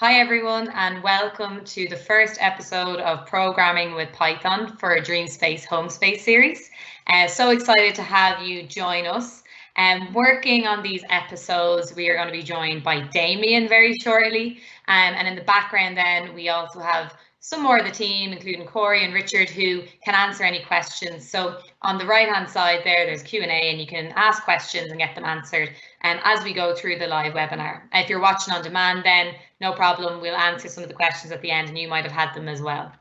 Hi everyone, and welcome to the first episode of Programming with Python for DreamSpace Homespace series. So excited to have you join us. Working on these episodes, we are going to be joined by Damien very shortly. And in the background then, we also have some more of the team, including Corey and Richard, who can answer any questions. So on the right-hand side there's Q&A, and you can ask questions and get them answered as we go through the live webinar. If you're watching on demand, then no problem, we'll answer some of the questions at the end, and you might have had them as well.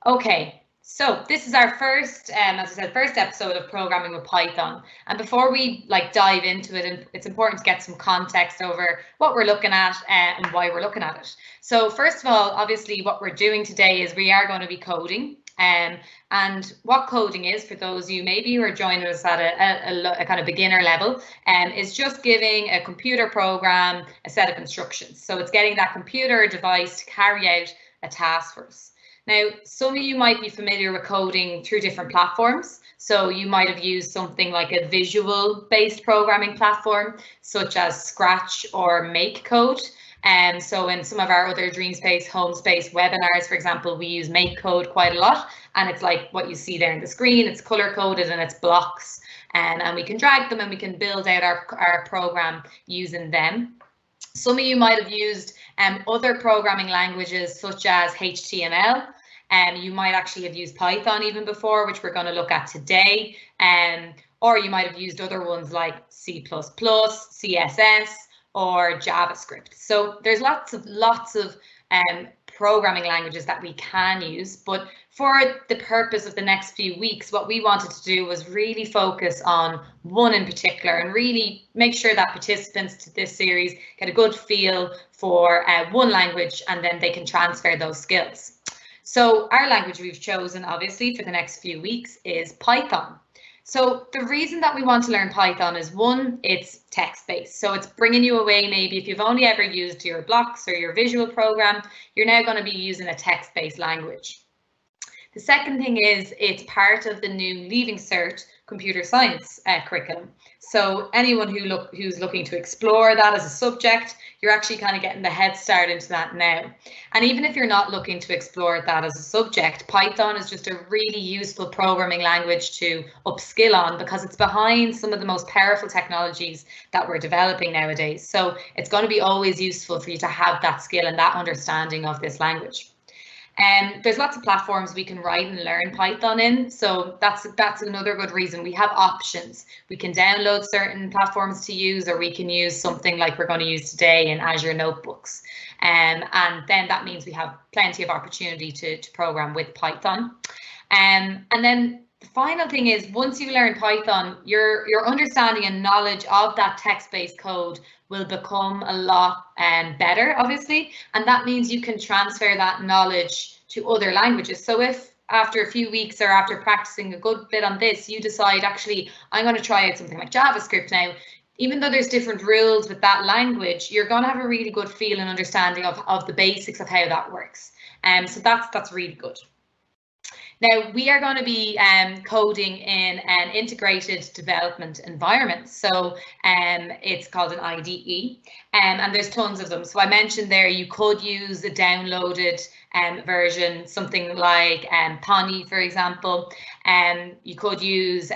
Okay, so this is our first, as I said, first episode of Programming with Python. And before we dive into it, it's important to get some context over what we're looking at and why we're looking at it. So first of all, obviously what we're doing today is we are going to be coding. And what coding is, for those of you maybe who are joining us at a kind of beginner level, is just giving a computer program a set of instructions. So it's getting that computer device to carry out a task for us. Now, some of you might be familiar with coding through different platforms. So you might have used something like a visual-based programming platform, such as Scratch or MakeCode. So in some of our other DreamSpace Homespace webinars, for example, we use MakeCode quite a lot, and it's like what you see there on the screen. It's color-coded and it's blocks, and we can drag them and we can build out our program using them. Some of you might have used other programming languages such as HTML. You might actually have used Python even before, which we're going to look at today. Or you might have used other ones like C++, CSS, or JavaScript. So there's lots of programming languages that we can use, but for the purpose of the next few weeks, what we wanted to do was really focus on one in particular and really make sure that participants to this series get a good feel for one language, and then they can transfer those skills. So our language we've chosen, obviously, for the next few weeks is Python. So the reason that we want to learn Python is, one, it's text-based. So it's bringing you away, maybe if you've only ever used your blocks or your visual program, you're now going to be using a text-based language. The second thing is it's part of the new Leaving Cert computer science curriculum. So anyone who's looking to explore that as a subject, you're actually kind of getting the head start into that now. And even if you're not looking to explore that as a subject, Python is just a really useful programming language to upskill on, because it's behind some of the most powerful technologies that we're developing nowadays. So it's going to be always useful for you to have that skill and that understanding of this language. There's lots of platforms we can write and learn Python in, so that's another good reason. We have options. We can download certain platforms to use, or we can use something like we're going to use today in Azure Notebooks. And then that means we have plenty of opportunity to program with Python. And then the final thing is, once you learn Python, your understanding and knowledge of that text-based code will become a lot better, obviously, and that means you can transfer that knowledge to other languages. So if after a few weeks or after practicing a good bit on this, you decide, actually, I'm going to try out something like JavaScript now, even though there's different rules with that language, you're going to have a really good feel and understanding of the basics of how that works. So that's really good. Now, we are going to be coding in an integrated development environment. So it's called an IDE, and there's tons of them. So I mentioned there you could use a downloaded version, something like Pony, for example. You could use,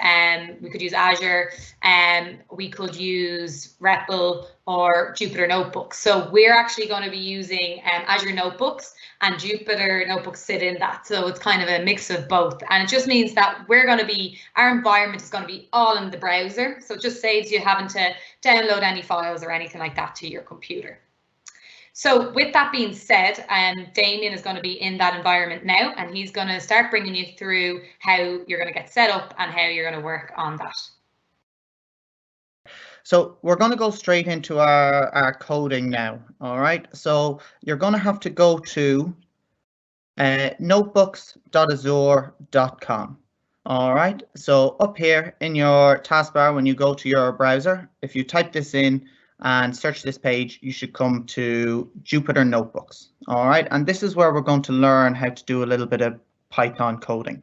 we could use Azure, we could use REPL or Jupyter Notebooks. So we're actually going to be using Azure Notebooks, and Jupyter Notebooks sit in that. So it's kind of a mix of both. And it just means that our environment is going to be all in the browser. So it just saves you having to download any files or anything like that to your computer. So with that being said, Damien is going to be in that environment now, and he's going to start bringing you through how you're going to get set up and how you're going to work on that. So we're going to go straight into our coding now. All right. So you're going to have to go to notebooks.azure.com. All right. So up here in your taskbar, when you go to your browser, if you type this in and search this page, you should come to Jupyter Notebooks. All right. And this is where we're going to learn how to do a little bit of Python coding.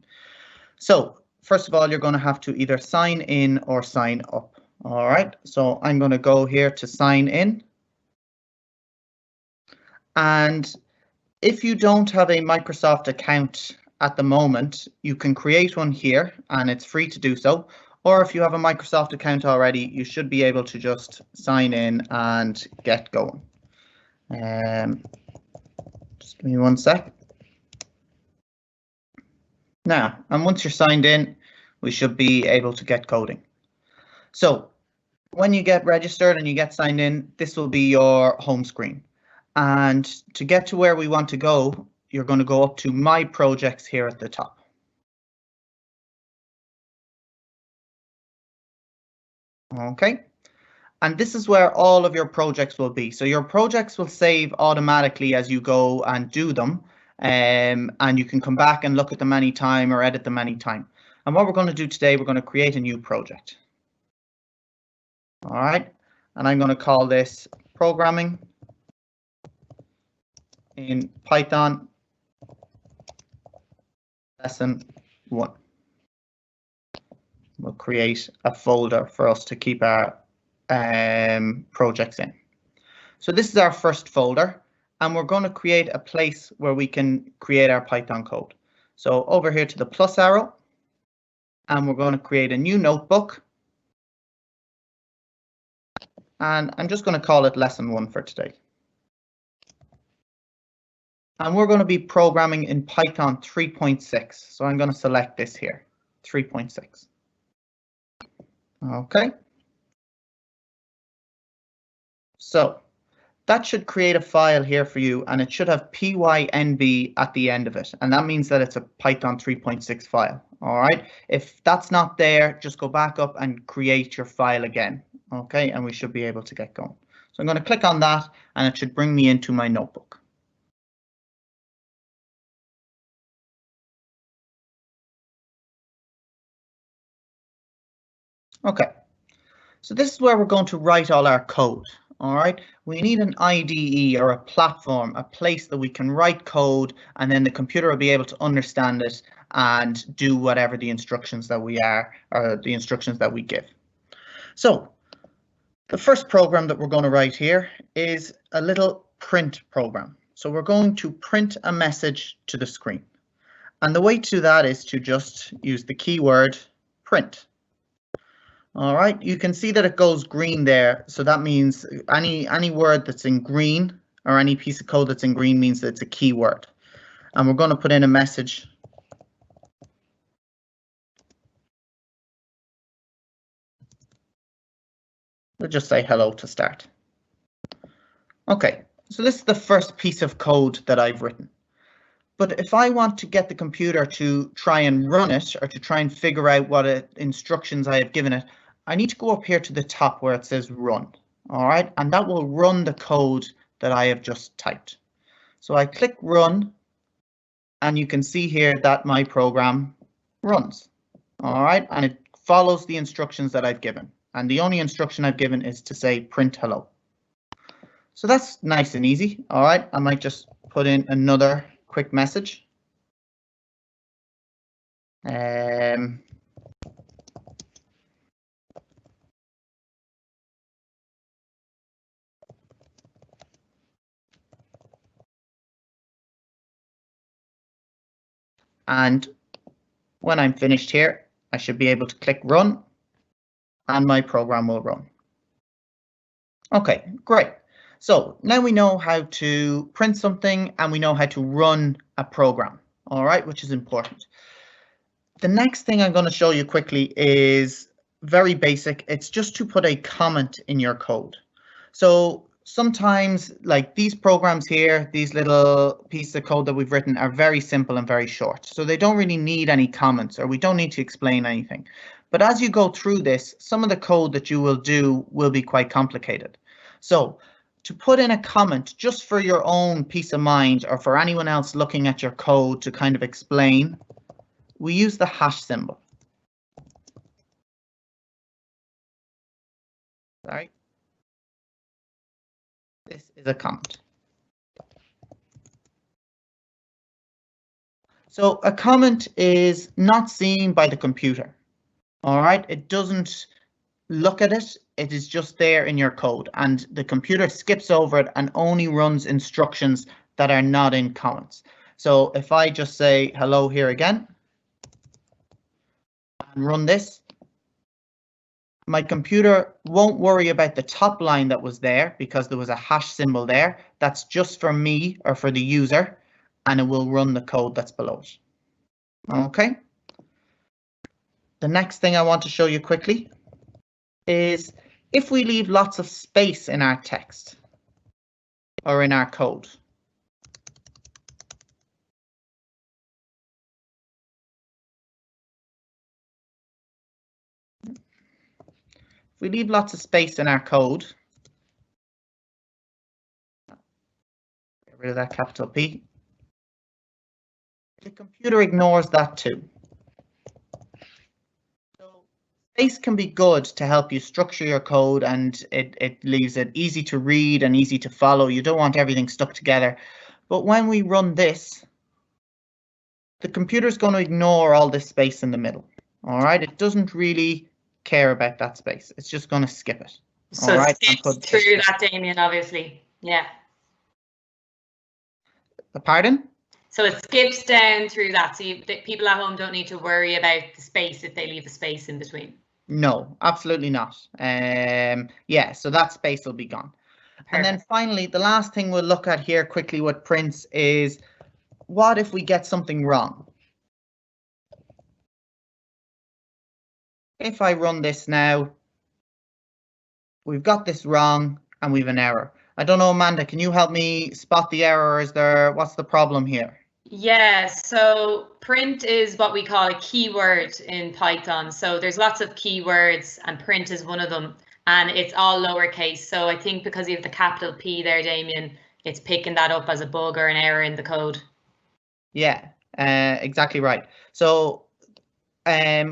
So first of all, you're going to have to either sign in or sign up. All right, so I'm going to go here to sign in. And if you don't have a Microsoft account at the moment, you can create one here and it's free to do so. Or if you have a Microsoft account already, you should be able to just sign in and get going. Just give me one sec. Now, and once you're signed in, we should be able to get coding. So when you get registered and you get signed in, this will be your home screen. And to get to where we want to go, you're going to go up to My Projects here at the top. Okay. And this is where all of your projects will be. So your projects will save automatically as you go and do them. And you can come back and look at them anytime or edit them anytime. And what we're going to do today, we're going to create a new project. All right. And I'm going to call this Programming in Python Lesson 1. We'll create a folder for us to keep our projects in. So this is our first folder, and we're going to create a place where we can create our Python code. So over here to the plus arrow, and we're going to create a new notebook. And I'm just going to call it Lesson 1 for today. And we're going to be programming in Python 3.6. So I'm going to select this here, 3.6. Okay. So that should create a file here for you, and it should have pynb at the end of it. And that means that it's a Python 3.6 file. All right. If that's not there, just go back up and create your file again. Okay. And we should be able to get going. So I'm going to click on that, and it should bring me into my notebook. Okay. So this is where we're going to write all our code. All right, we need an IDE or a platform, a place that we can write code, and then the computer will be able to understand it and do whatever the instructions that we give. So the first program that we're going to write here is a little print program. So we're going to print a message to the screen. And the way to do that is to just use the keyword print. All right, you can see that it goes green there. So that means any word that's in green or any piece of code that's in green means that it's a keyword. And we're going to put in a message. We'll just say hello to start. Okay, so this is the first piece of code that I've written. But if I want to get the computer to try and run it or to try and figure out what instructions I have given it, I need to go up here to the top where it says run. All right, and that will run the code that I have just typed. So I click run, and you can see here that my program runs. All right, and it follows the instructions that I've given. And the only instruction I've given is to say print hello. So that's nice and easy. All right, I might just put in another quick message. And when I'm finished here, I should be able to click run and my program will run. Okay, great. So now we know how to print something and we know how to run a program. All right, which is important. The next thing I'm going to show you quickly is very basic. It's just to put a comment in your code. So sometimes, like these programs here, these little pieces of code that we've written are very simple and very short. So they don't really need any comments, or we don't need to explain anything. But as you go through this, some of the code that you will do will be quite complicated. So to put in a comment just for your own peace of mind or for anyone else looking at your code to kind of explain, we use the hash symbol. Sorry. This is a comment. So a comment is not seen by the computer. All right, it doesn't look at it. it is just there in your code, and the computer skips over it and only runs instructions that are not in comments. So if I just say hello here again and run this, my computer won't worry about the top line that was there because there was a hash symbol there. That's just for me or for the user, and it will run the code that's below it. Okay. The next thing I want to show you quickly is if we leave lots of space in our text or in our code. If we leave lots of space in our code, get rid of that capital P, the computer ignores that too. So space can be good to help you structure your code, and it leaves it easy to read and easy to follow. You don't want everything stuck together. But when we run this, the computer is going to ignore all this space in the middle. All right, it doesn't really care about that space. It's just going to skip it. So all right, skip through that, Damien, obviously. Yeah. Pardon? So it skips down through that. So people at home don't need to worry about the space if they leave a space in between. No, absolutely not. Yeah, so that space will be gone. Perfect. And then finally, the last thing we'll look at here quickly with prints is what if we get something wrong? If I run this now, we've got this wrong and we've an error. I don't know, Amanda, can you help me spot the error? What's the problem here? Yeah, so print is what we call a keyword in Python. So there's lots of keywords and print is one of them, and it's all lowercase. So I think because you have the capital P there, Damien, it's picking that up as a bug or an error in the code. Yeah, exactly right. So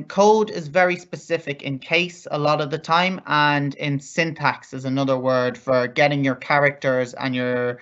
code is very specific in case a lot of the time, and in syntax is another word for getting your characters and your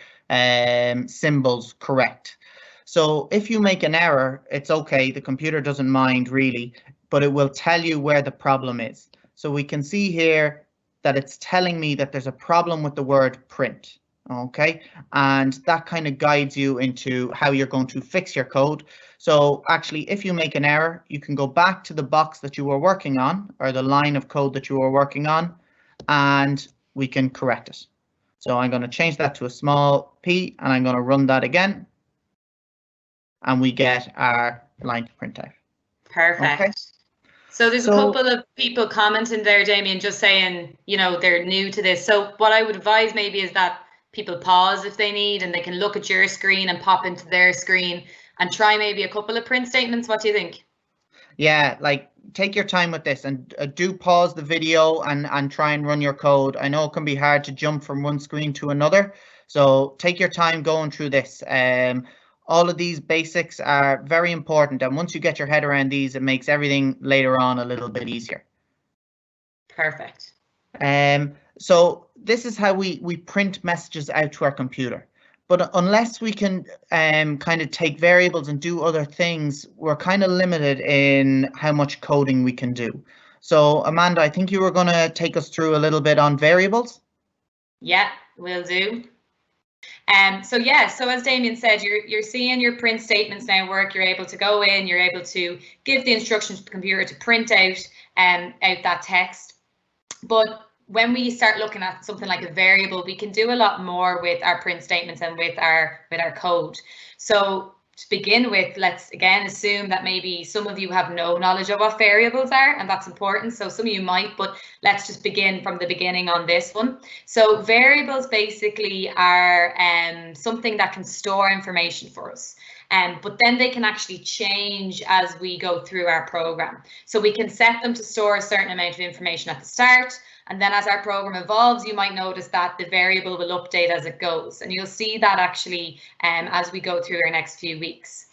symbols correct. So if you make an error, it's okay. The computer doesn't mind really, but it will tell you where the problem is. So we can see here that it's telling me that there's a problem with the word print. Okay, and that kind of guides you into how you're going to fix your code. So actually, if you make an error, you can go back to the box that you were working on or the line of code that you were working on, and we can correct it. So I'm going to change that to a small p, and I'm going to run that again, and we get our line to print out. Perfect. Okay. So there's a couple of people commenting there, Damien, just saying, you know, they're new to this. So what I would advise maybe is that people pause if they need, and they can look at your screen and pop into their screen and try maybe a couple of print statements. What do you think? Yeah, like take your time with this, and do pause the video and try and run your code. I know it can be hard to jump from one screen to another, so take your time going through this. All of these basics are very important, and once you get your head around these, it makes everything later on a little bit easier. Perfect. So this is how we print messages out to our computer. But unless we can kind of take variables and do other things, we're kind of limited in how much coding we can do. So Amanda, I think you were going to take us through a little bit on variables. Yeah, will do. So as Damien said, you're seeing your print statements now work. You're able to go in, you're able to give the instructions to the computer to print out that text. But when we start looking at something like a variable, we can do a lot more with our print statements and with our code. So to begin with, let's again assume that maybe some of you have no knowledge of what variables are, and that's important. So some of you might, but let's just begin from the beginning on this one. So variables basically are something that can store information for us. But then they can actually change as we go through our program. So we can set them to store a certain amount of information at the start, and then as our program evolves, you might notice that the variable will update as it goes. And you'll see that actually as we go through our next few weeks.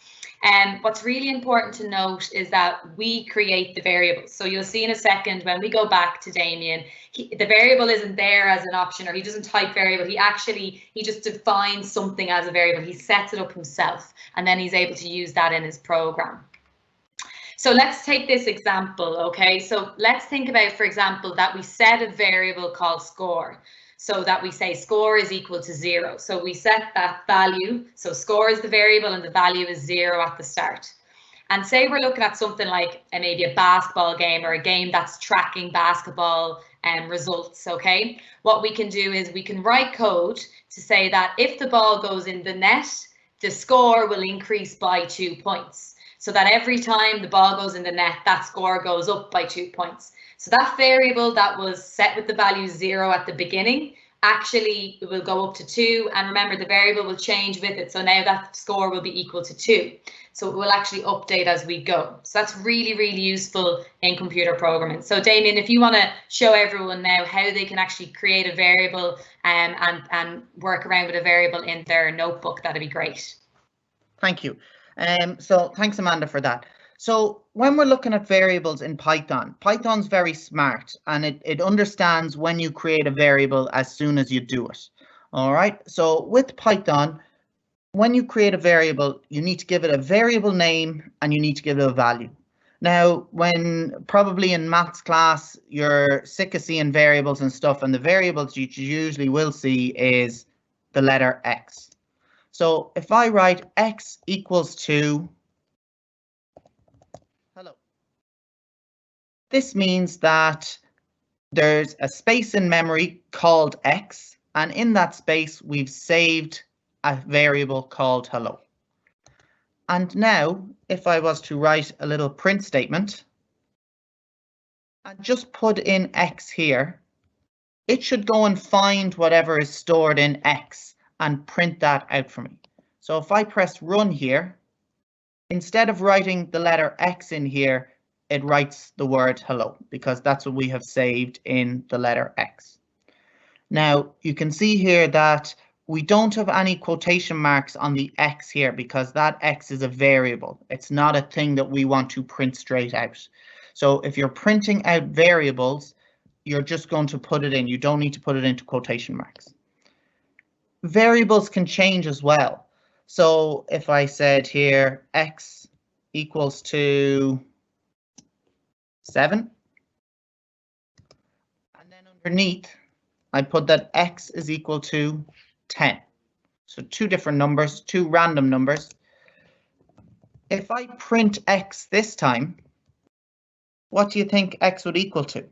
What's really important to note is that we create the variables. So you'll see in a second when we go back to Damien, the variable isn't there as an option, or he doesn't type variable. He just defines something as a variable. He sets it up himself, and then he's able to use that in his program. So let's take this example, okay? So let's think about, for example, that we set a variable called score. So that we say score is equal to 0. So we set that value. So score is the variable and the value is 0 at the start. And say we're looking at something like maybe a basketball game or a game that's tracking basketball results, okay? What we can do is we can write code to say that if the ball goes in the net, the score will increase by 2 points. So that every time the ball goes in the net, that score goes up by 2 points. So that variable that was set with the value 0 at the beginning, actually it will go up to 2. And remember, the variable will change with it. So now that score will be equal to 2. So it will actually update as we go. So that's really, really useful in computer programming. So Damien, if you want to show everyone now how they can actually create a variable and work around with a variable in their notebook, that'd be great. Thank you. So thanks, Amanda, for that. So when we're looking at variables in Python, Python's very smart and it understands when you create a variable as soon as you do it. All right. So with Python, when you create a variable, you need to give it a variable name and you need to give it a value. Now, when probably in maths class, you're sick of seeing variables and stuff, and the variables you usually will see is the letter X. So if I write X equals to hello, this means that there's a space in memory called X, and in that space, we've saved a variable called hello. And now, if I was to write a little print statement and just put in X here, it should go and find whatever is stored in X and print that out for me. So if I press run here, instead of writing the letter X in here, it writes the word hello because that's what we have saved in the letter X. Now you can see here that we don't have any quotation marks on the X here because that X is a variable. It's not a thing that we want to print straight out. So if you're printing out variables, you're just going to put it in. You don't need to put it into quotation marks. Variables can change as well. So if I said here X equals to 7, and then underneath I put that X is equal to 10. So two different numbers, two random numbers. If I print X this time, what do you think X would equal to?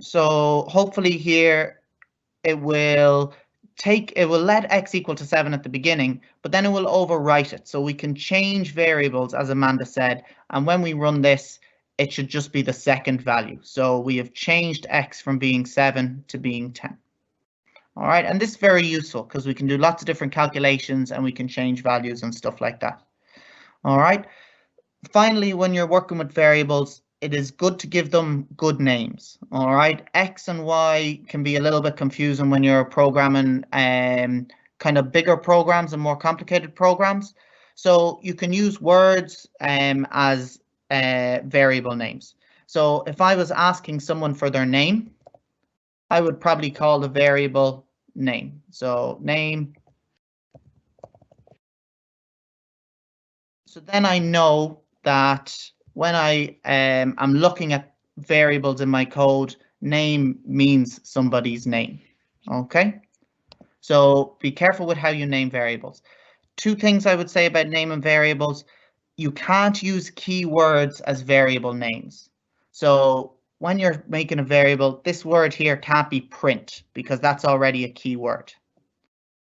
So hopefully here it will let X equal to 7 at the beginning, but then it will overwrite it. So we can change variables, as Amanda said, and when we run this, it should just be the second value. So we have changed X from being 7 to being 10. All right, and this is very useful because we can do lots of different calculations and we can change values and stuff like that. All right. Finally, when you're working with variables, it is good to give them good names. All right, X and Y can be a little bit confusing when you're programming kind of bigger programs and more complicated programs. So you can use words as variable names. So if I was asking someone for their name, I would probably call the variable name. So name. So then I know that when I am looking at variables in my code, name means somebody's name. Okay. So be careful with how you name variables. Two things I would say about naming variables. You can't use keywords as variable names. So when you're making a variable, this word here can't be print because that's already a keyword.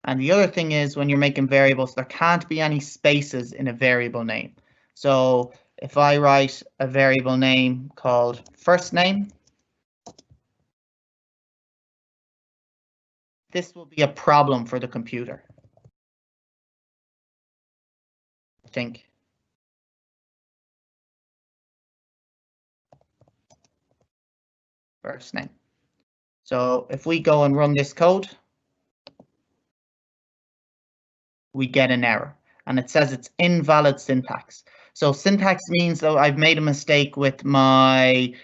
And the other thing is when you're making variables, there can't be any spaces in a variable name. So if I write a variable name called first name, this will be a problem for the computer. I think. First name. So if we go and run this code, we get an error and it says it's invalid syntax. So syntax means that I've made a mistake with my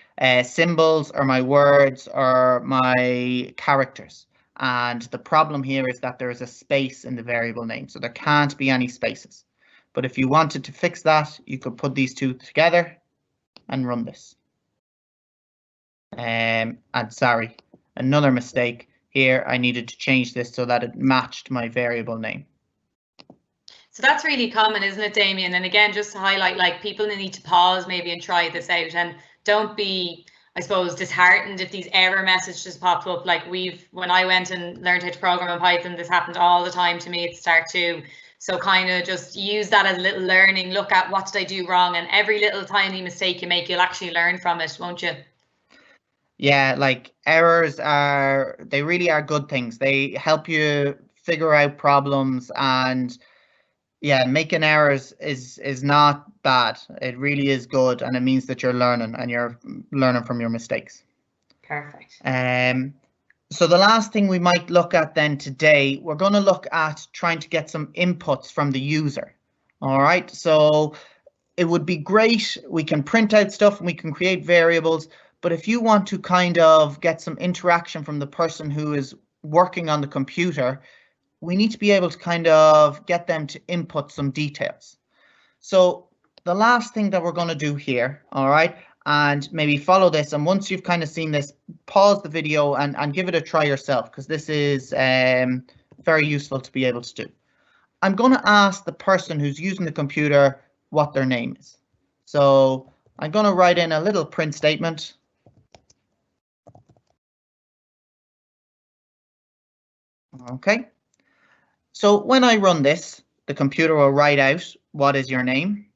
symbols or my words or my characters. And the problem here is that there is a space in the variable name, so there can't be any spaces. But if you wanted to fix that, you could put these two together and run this. And sorry, another mistake here. I needed to change this so that it matched my variable name. So that's really common, isn't it, Damien? And again, just to highlight, like, people need to pause maybe and try this out, and don't be, I suppose, disheartened if these error messages pop up. Like, when I went and learned how to program in Python, this happened all the time to me at the start too. So kind of just use that as a little learning. Look at what did I do wrong, and every little tiny mistake you make, you'll actually learn from it, won't you? Yeah, like errors they really are good things. They help you figure out problems, and yeah, making errors is not bad. It really is good, and it means that you're learning and you're learning from your mistakes. Perfect. So the last thing we might look at then today, we're going to look at trying to get some inputs from the user. All right, so it would be great. We can print out stuff and we can create variables, but if you want to kind of get some interaction from the person who is working on the computer, we need to be able to kind of get them to input some details. So the last thing that we're going to do here, all right, and maybe follow this, and once you've kind of seen this, pause the video and give it a try yourself, because this is very useful to be able to do. I'm going to ask the person who's using the computer what their name is. So I'm going to write in a little print statement. Okay. So when I run this, the computer will write out what is your name,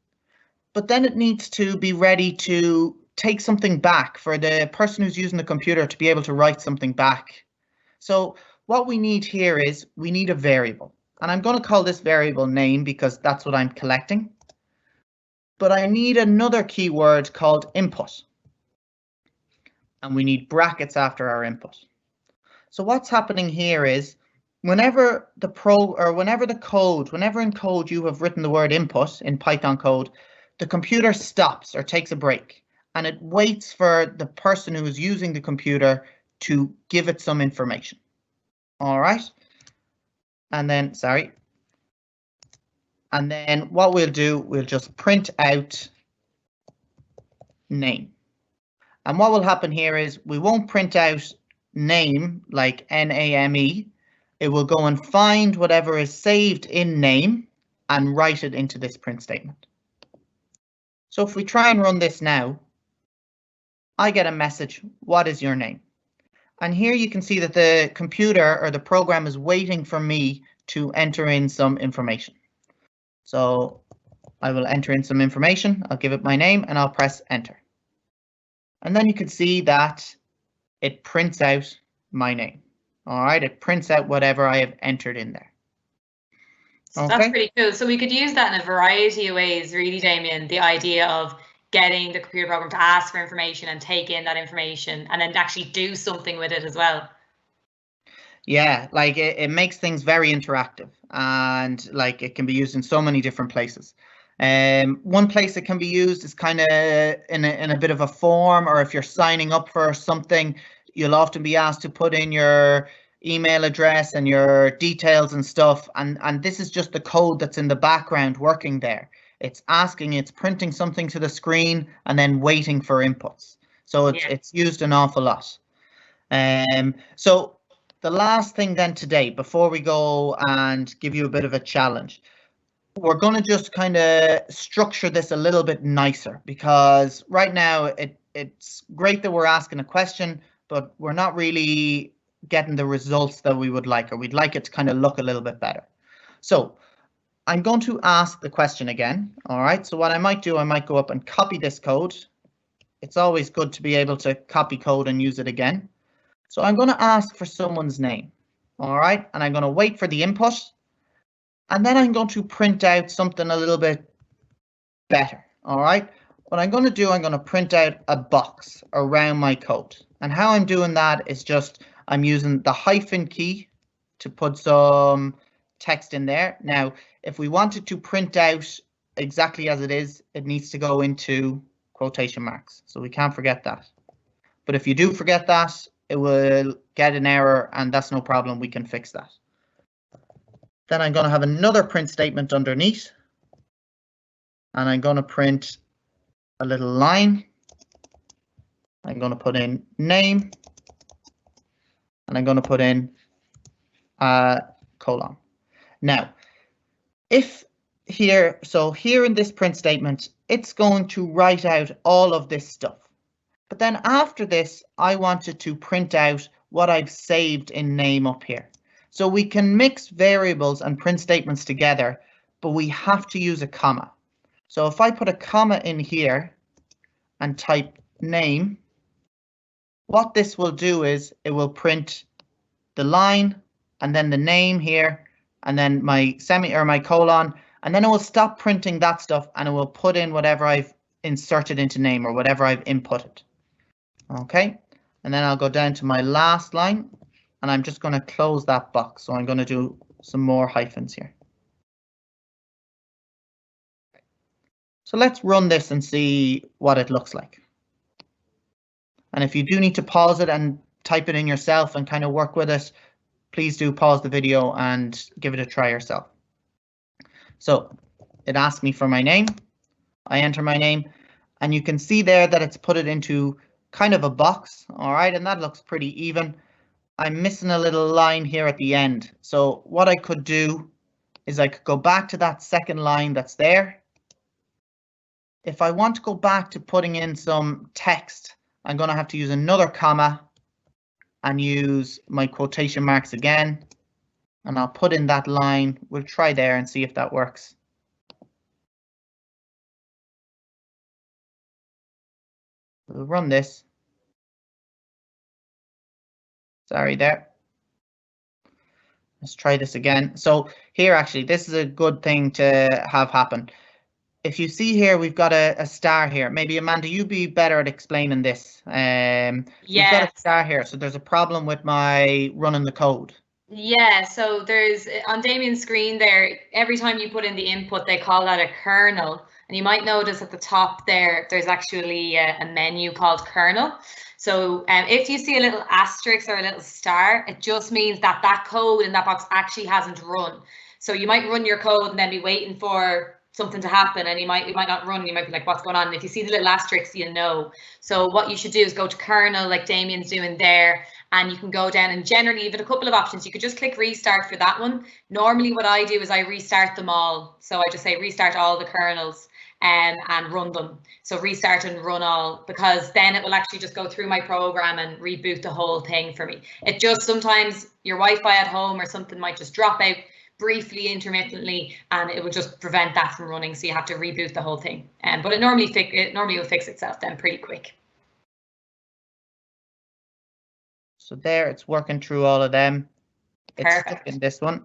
but then it needs to be ready to take something back for the person who's using the computer to be able to write something back. So what we need here is we need a variable, and I'm going to call this variable name because that's what I'm collecting. But I need another keyword called input, and we need brackets after our input. So what's happening here is whenever in code you have written the word input in Python code, the computer stops or takes a break, and it waits for the person who is using the computer to give it some information. All right. And then, sorry. And then what we'll do, we'll just print out name. And what will happen here is we won't print out name like NAME. It will go and find whatever is saved in name and write it into this print statement. So if we try and run this now, I get a message, what is your name? And here you can see that the computer or the program is waiting for me to enter in some information. So I will enter in some information, I'll give it my name, and I'll press enter. And then you can see that it prints out my name. All right, it prints out whatever I have entered in there. So okay. That's pretty cool. So we could use that in a variety of ways, really, Damien, the idea of getting the computer program to ask for information and take in that information and then actually do something with it as well. Yeah, like it makes things very interactive, and like it can be used in so many different places. One place it can be used is kind of in a bit of a form, or if you're signing up for something, you'll often be asked to put in your email address and your details and stuff, and this is just the code that's in the background working there. It's printing something to the screen and then waiting for inputs. So it's used an awful lot. So the last thing then today, before we go and give you a bit of a challenge, we're going to just kind of structure this a little bit nicer, because right now it's great that we're asking a question, but we're not really getting the results that we would like, or we'd like it to kind of look a little bit better. So I'm going to ask the question again. All right, so what I might do, I might go up and copy this code. It's always good to be able to copy code and use it again. So I'm going to ask for someone's name. All right, and I'm going to wait for the input, and then I'm going to print out something a little bit better. All right, what I'm going to do, I'm going to print out a box around my code. And how I'm doing that is just I'm using the hyphen key to put some text in there. Now, if we wanted to print out exactly as it is, it needs to go into quotation marks. So we can't forget that. But if you do forget that, it will get an error, and that's no problem. We can fix that. Then I'm going to have another print statement underneath. and I'm going to print a little line. I'm going to put in name, and I'm going to put in a colon. Now, if here, so here in this print statement, it's going to write out all of this stuff. But then after this, I wanted to print out what I've saved in name up here. So we can mix variables and print statements together, but we have to use a comma. So if I put a comma in here and type name, what this will do is it will print the line and then the name here and then my semi or my colon, and then it will stop printing that stuff and it will put in whatever I've inserted into name or whatever I've inputted. Okay, and then I'll go down to my last line and I'm just going to close that box. So I'm going to do some more hyphens here. So let's run this and see what it looks like. And if you do need to pause it and type it in yourself and kind of work with it, please do pause the video and give it a try yourself. So it asks me for my name. I enter my name and you can see there that it's put it into kind of a box. All right, and that looks pretty even. I'm missing a little line here at the end. So what I could do is I could go back to that second line that's there. If I want to go back to putting in some text, I'm going to have to use another comma and use my quotation marks again. And I'll put in that line. We'll try there and see if that works. We'll run this. Sorry there. Let's try this again. So here, actually, this is a good thing to have happen. If you see here, we've got a star here. Maybe Amanda, you'd be better at explaining this. We've got a star here. So there's a problem with my running the code. Yeah, so there's on Damien's screen there, every time you put in the input, they call that a kernel. And you might notice at the top there, there's actually a menu called kernel. So if you see a little asterisk or a little star, it just means that that code in that box actually hasn't run. So you might run your code and then be waiting for something to happen, and you might not run. You might be like, what's going on? And if you see the little asterisk, you'll know. So what you should do is go to kernel like Damien's doing there, and you can go down and generally you've got a couple of options. You could just click restart for that one. Normally what I do is I restart them all. So I just say restart all the kernels and run them. So restart and run all, because then it will actually just go through my program and reboot the whole thing for me. It just sometimes your Wi-Fi at home or something might just drop out briefly, intermittently, and it will just prevent that from running. So you have to reboot the whole thing. But it normally will fix itself then pretty quick. So there, it's working through all of them. It's Perfect. stuck in this one.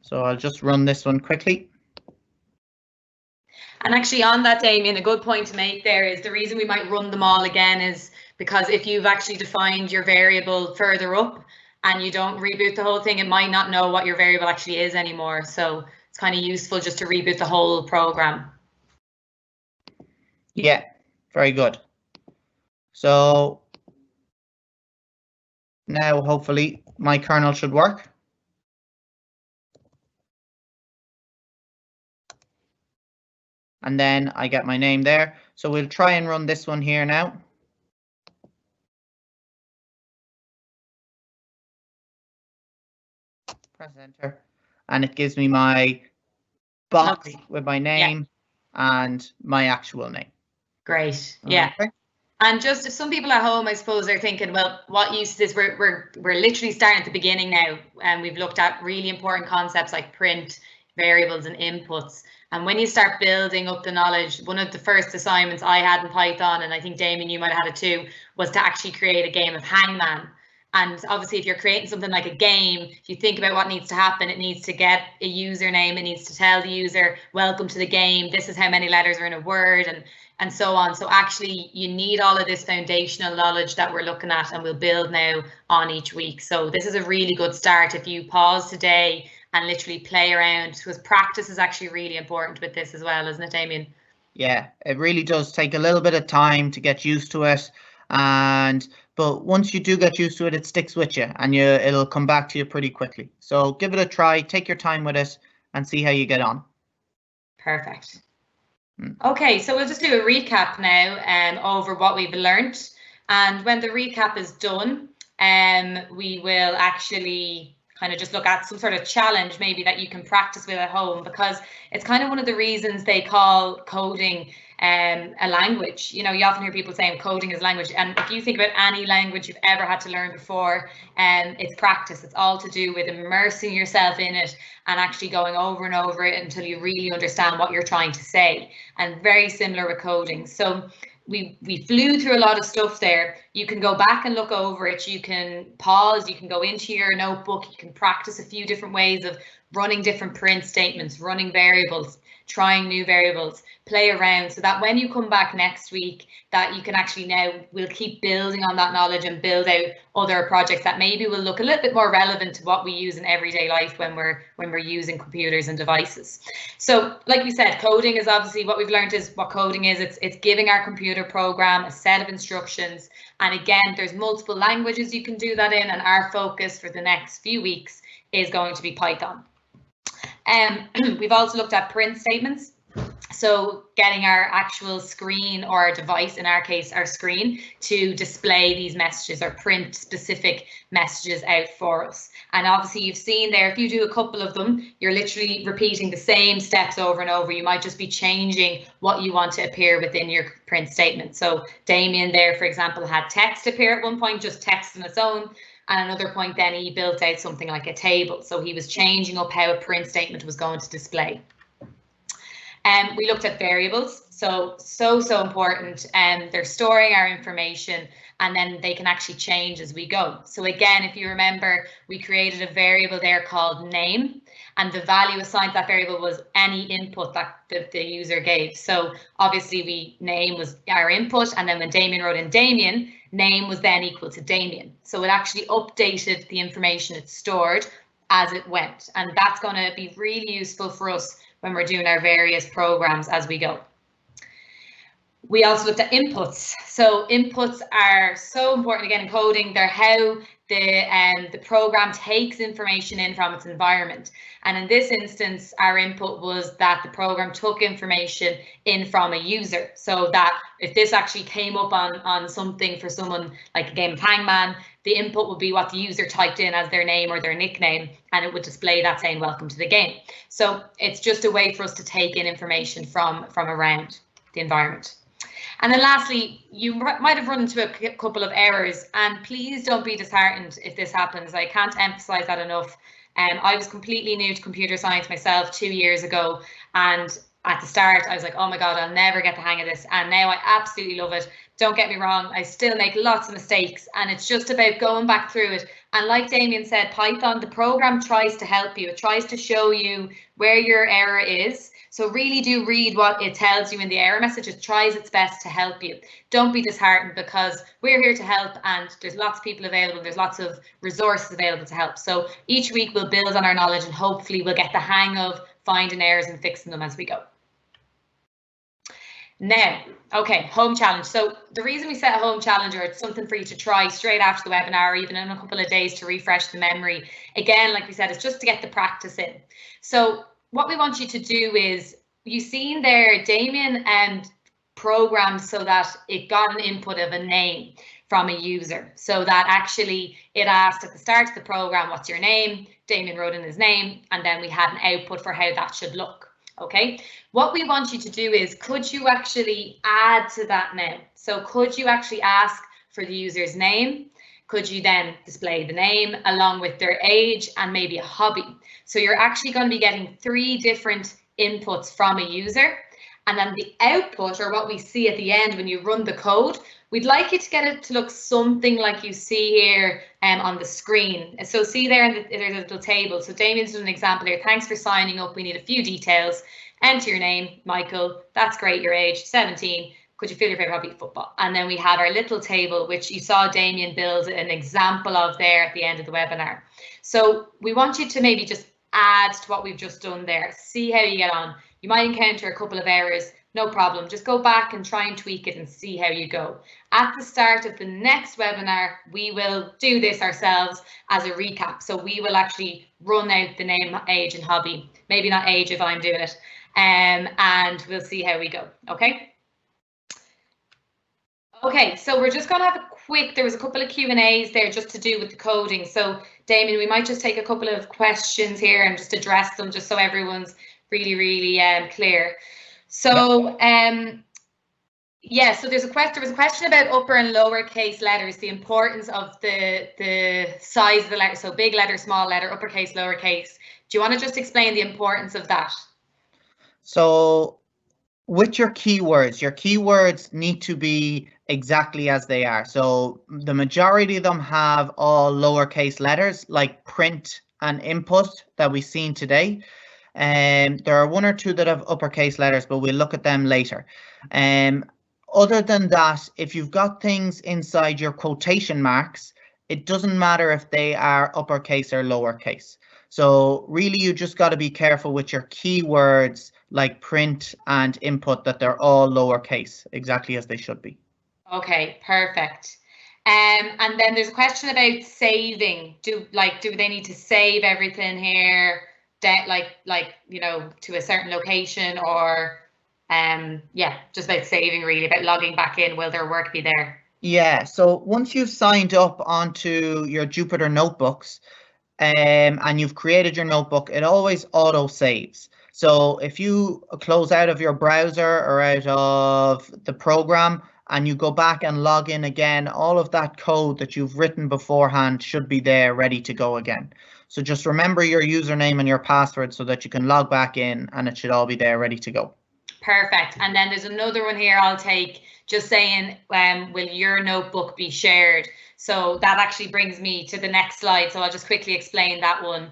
So I'll just run this one quickly. And actually on that, Damien, a good point to make there is the reason we might run them all again is because if you've actually defined your variable further up and you don't reboot the whole thing, it might not know what your variable actually is anymore. So it's kind of useful just to reboot the whole program. Yeah, very good. So now hopefully my kernel should work. And then I get my name there. So we'll try and run this one here now. Press enter. And it gives me my box with my name and my actual name. Great. Yeah. Okay. And just if some people at home, I suppose, are thinking, well, what use is this? We're literally starting at the beginning now, and we've looked at really important concepts like print, variables, and inputs. And when you start building up the knowledge, one of the first assignments I had in Python, and I think Damien, you might have had it too, was to actually create a game of Hangman. And obviously, if you're creating something like a game, if you think about what needs to happen, it needs to get a username, it needs to tell the user, welcome to the game, this is how many letters are in a word, and so on. So actually, you need all of this foundational knowledge that we're looking at and we'll build now on each week. So this is a really good start if you pause today and literally play around, because practice is actually really important with this as well, isn't it, Damien? Yeah, it really does take a little bit of time to get used to it. But once you do get used to it, it sticks with you and it'll come back to you pretty quickly. So give it a try, take your time with it and see how you get on. Perfect. Okay, so we'll just do a recap now over what we've learned. And when the recap is done, we will actually kind of just look at some sort of challenge maybe that you can practice with at home, because it's kind of one of the reasons they call coding a language. You know, you often hear people saying coding is language, and if you think about any language you've ever had to learn before, it's practice. It's all to do with immersing yourself in it and actually going over and over it until you really understand what you're trying to say. And very similar with coding. So we flew through a lot of stuff there. You can go back and look over it. You can pause, you can go into your notebook, you can practice a few different ways of running different print statements, running variables, trying new variables, play around, so that when you come back next week, that you can actually now, we'll keep building on that knowledge and build out other projects that maybe will look a little bit more relevant to what we use in everyday life when we're using computers and devices. So like we said, coding is obviously, what we've learned is what coding is. It's giving our computer program a set of instructions. And again, there's multiple languages you can do that in, and our focus for the next few weeks is going to be Python. We've also looked at print statements. So getting our actual screen, or our device, in our case, our screen, to display these messages or print specific messages out for us. And obviously you've seen there, if you do a couple of them, you're literally repeating the same steps over and over. You might just be changing what you want to appear within your print statement. So Damien there, for example, had text appear at one point, just text on its own. And another point then he built out something like a table. So he was changing up how a print statement was going to display. We looked at variables, so important. They're storing our information, and then they can actually change as we go. So again, if you remember, we created a variable there called name, and the value assigned to that variable was any input that the user gave. So obviously name was our input, and then when Damien wrote in Damien, name was then equal to Damien. So it actually updated the information it stored as it went, and that's going to be really useful for us when we're doing our various programs as we go. We also looked at inputs. So inputs are so important again in coding. They're how the program takes information in from its environment. And in this instance, our input was that the program took information in from a user. So that if this actually came up on something for someone like a game of Hangman, the input would be what the user typed in as their name or their nickname, and it would display that saying welcome to the game. So it's just a way for us to take in information from around the environment. And then lastly, you might have run into a couple of errors, and please don't be disheartened if this happens. I can't emphasize that enough. I was completely new to computer science myself 2 years ago, and at the start I was like, oh my god, I'll never get the hang of this, and now I absolutely love it. Don't get me wrong, I still make lots of mistakes, and it's just about going back through it. And like Damien said, Python, the program tries to help you. It tries to show you where your error is. So really do read what it tells you in the error message. It tries its best to help you. Don't be disheartened, because we're here to help, and there's lots of people available. There's lots of resources available to help. So each week we'll build on our knowledge, and hopefully we'll get the hang of finding errors and fixing them as we go. Now, okay, home challenge. So the reason we set a home challenge, or it's something for you to try straight after the webinar, or even in a couple of days to refresh the memory. Again, like we said, it's just to get the practice in. So what we want you to do is, you've seen there, Damien programmed so that it got an input of a name from a user. So that actually it asked at the start of the program, what's your name? Damien wrote in his name, and then we had an output for how that should look. Okay, what we want you to do is, could you actually add to that now? So could you actually ask for the user's name? Could you then display the name along with their age and maybe a hobby? So you're actually going to be getting 3 different inputs from a user. And then the output, or what we see at the end when you run the code, we'd like you to get it to look something like you see here on the screen. So see there, there's a little table. So Damien's done an example here. Thanks for signing up. We need a few details. Enter your name, Michael. That's great. Your age, 17. Could you feel your favorite hobby? Football. And then we have our little table, which you saw Damien build an example of there at the end of the webinar. So we want you to maybe just add to what we've just done there. See how you get on. You might encounter a couple of errors. No problem. Just go back and try and tweak it and see how you go. At the start of the next webinar, we will do this ourselves as a recap. So we will actually run out the name, age, and hobby. Maybe not age if I'm doing it. and we'll see how we go. Okay. Okay, so we're just going to have a quick, there was a couple of Q&As there just to do with the coding. So Damien, we might just take a couple of questions here and just address them just so everyone's really clear. So yeah, so there was a question about upper and lowercase letters, the importance of the size of the letter, so big letter, small letter, uppercase, lowercase. Do you want to just explain the importance of that? So with your keywords need to be exactly as they are. So the majority of them have all lowercase letters like print and input that we've seen today. And there are one or two that have uppercase letters, but we'll look at them later. Other than that, if you've got things inside your quotation marks, it doesn't matter if they are uppercase or lowercase. So really, you just got to be careful with your keywords like print and input, that they're all lowercase, exactly as they should be. Okay, perfect. And then there's a question about saving. Do they need to save everything here, like you know, to a certain location, or yeah, just about saving, really, about logging back in? Will their work be there? Yeah, so once you've signed up onto your Jupyter notebooks and you've created your notebook, it always auto saves. So if you close out of your browser or out of the program and you go back and log in again, all of that code that you've written beforehand should be there ready to go again. So just remember your username and your password so that you can log back in, and it should all be there ready to go. Perfect. And then there's another one here I'll take, just saying, will your notebook be shared? So that actually brings me to the next slide. So I'll just quickly explain that one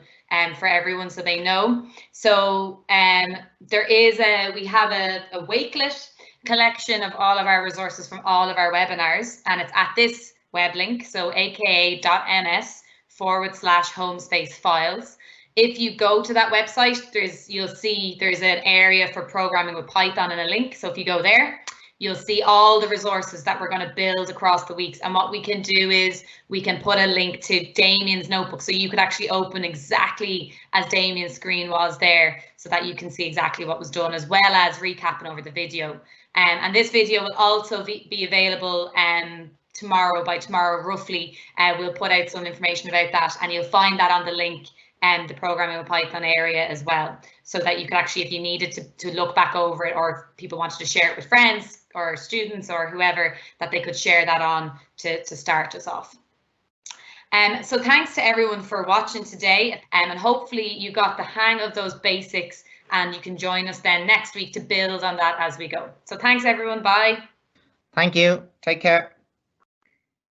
for everyone so they know. So we have a Wakelet collection of all of our resources from all of our webinars, and it's at this web link, so aka.ms/homespace files. If you go to that website, you'll see there's an area for programming with Python and a link. So if you go there, you'll see all the resources that we're going to build across the weeks. And what we can do is we can put a link to Damien's notebook. So you could actually open exactly as Damien's screen was there, so that you can see exactly what was done, as well as recapping over the video. And this video will also be available tomorrow. By tomorrow, roughly, we'll put out some information about that, and you'll find that on the link and the programming with Python area as well, so that you can actually, if you needed to look back over it, or if people wanted to share it with friends or students or whoever, that they could share that on to start us off. So thanks to everyone for watching today, and hopefully you got the hang of those basics, and you can join us then next week to build on that as we go. So thanks everyone, bye. Thank you, take care.